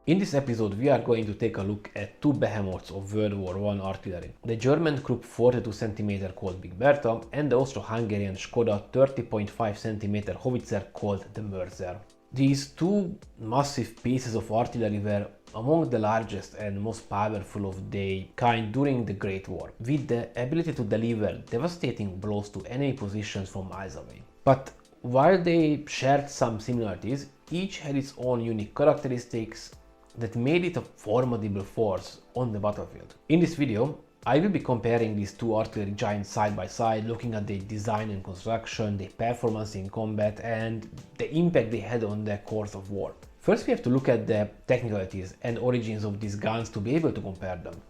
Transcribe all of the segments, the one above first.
In this episode we are going to take a look at two behemoths of World War I artillery. The German Krupp 42 cm called Big Bertha and the Austro-Hungarian Skoda 30.5 cm howitzer called the Mörser. These two massive pieces of artillery were among the largest and most powerful of their kind during the Great War, with the ability to deliver devastating blows to enemy positions from miles away. But while they shared some similarities, each had its own unique characteristics that made it a formidable force on the battlefield. In this video, I will be comparing these two artillery giants side by side, looking at their design and construction, their performance in combat, and the impact they had on the course of war. First, we have to look at the technicalities and origins of these guns to be able to compare them.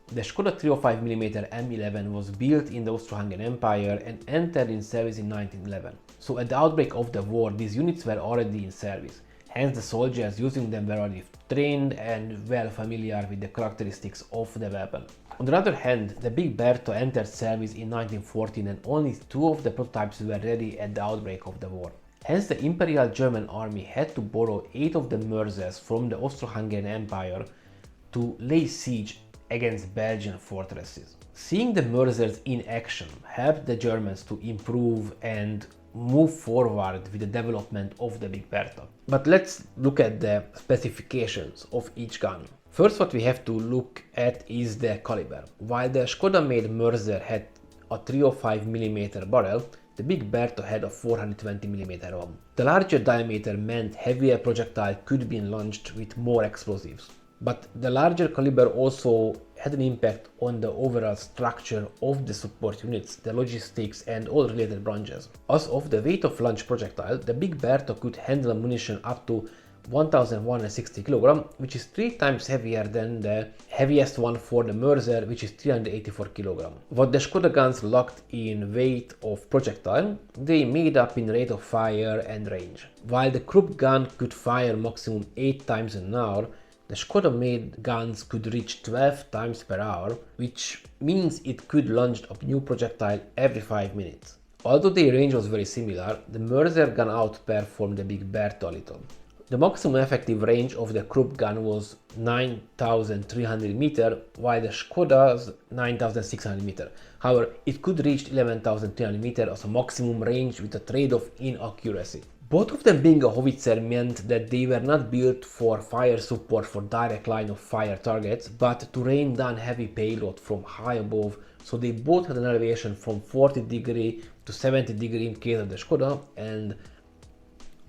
The Skoda 305mm M11 was built in the Austro-Hungarian Empire and entered in service in 1911. So at the outbreak of the war, these units were already in service. Hence, the soldiers using them were already trained and well familiar with the characteristics of the weapon. On the other hand, the Big Bertha entered service in 1914 and only two of the prototypes were ready at the outbreak of the war. Hence, the Imperial German army had to borrow 8 of the Mörsers from the Austro-Hungarian Empire to lay siege against Belgian fortresses. Seeing the Mörsers in action helped the Germans to improve and move forward with the development of the Big Bertha. But let's look at the specifications of each gun. First, what we have to look at is the caliber. While the Skoda made Mörser had a 305mm barrel, the Big Bertha had a 420mm one. The larger diameter meant heavier projectile could be launched with more explosives. But the larger caliber also had an impact on the overall structure of the support units, the logistics and all related branches. As of the weight of launch projectile, the Big Bertha could handle ammunition up to 1160 kg, which is 3 times heavier than the heaviest one for the Mörser, which is 384 kg. What the Skoda guns lacked in weight of projectile, they made up in rate of fire and range. While the Krupp gun could fire maximum 8 times an hour, the Skoda made guns could reach 12 times per hour, which means it could launch a new projectile every 5 minutes. Although their range was very similar, the Mörser gun outperformed the Big Bertha a little. The maximum effective range of the Krupp gun was 9,300 meters, while the Skoda's 9,600 meters. However, it could reach 11,300 meters as a maximum range with a trade-off in accuracy. Both of them being a howitzer meant that they were not built for fire support for direct line of fire targets, but to rain down heavy payload from high above, so they both had an elevation from 40 degree to 70 degree in case of the Skoda and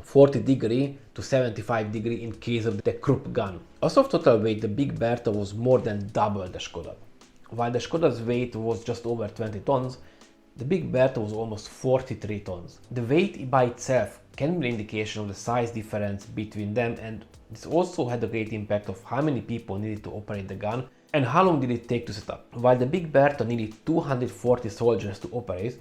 40 degree to 75 degree in case of the Krupp gun. As of total weight, the Big Bertha was more than double the Skoda. While the Skoda's weight was just over 20 tons, the Big Bertha was almost 43 tons. The weight by itself can be an indication of the size difference between them, and this also had a great impact of how many people needed to operate the gun and how long did it take to set up. While the Big Bertha needed 240 soldiers to operate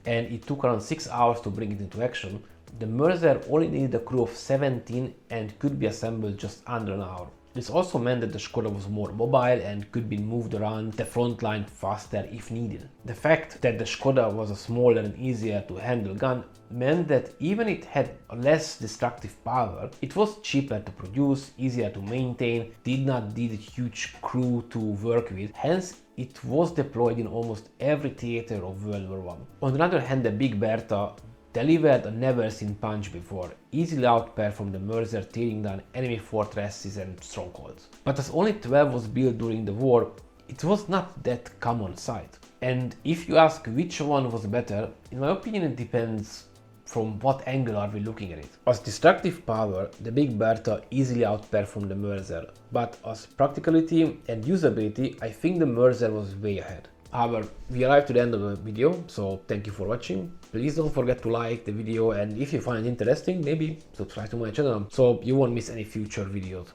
and it took around 6 hours to bring it into action, the Mörser only needed a crew of 17 and could be assembled just under an hour. This also meant that the Skoda was more mobile and could be moved around the front line faster if needed. The fact that the Skoda was a smaller and easier to handle gun meant that even it had a less destructive power, it was cheaper to produce, easier to maintain, did not need a huge crew to work with, hence it was deployed in almost every theater of World War I. On the other hand, the Big Bertha delivered a never-seen punch before, easily outperformed the Mörser, tearing down enemy fortresses and strongholds. But as only 12 was built during the war, it was not that common sight. And if you ask which one was better, in my opinion it depends from what angle are we looking at it. As destructive power, the Big Bertha easily outperformed the Mörser, but as practicality and usability, I think the Mörser was way ahead. However, we arrived to the end of the video, so thank you for watching. Please don't forget to like the video, and if you find it interesting, maybe subscribe to my channel so you won't miss any future videos.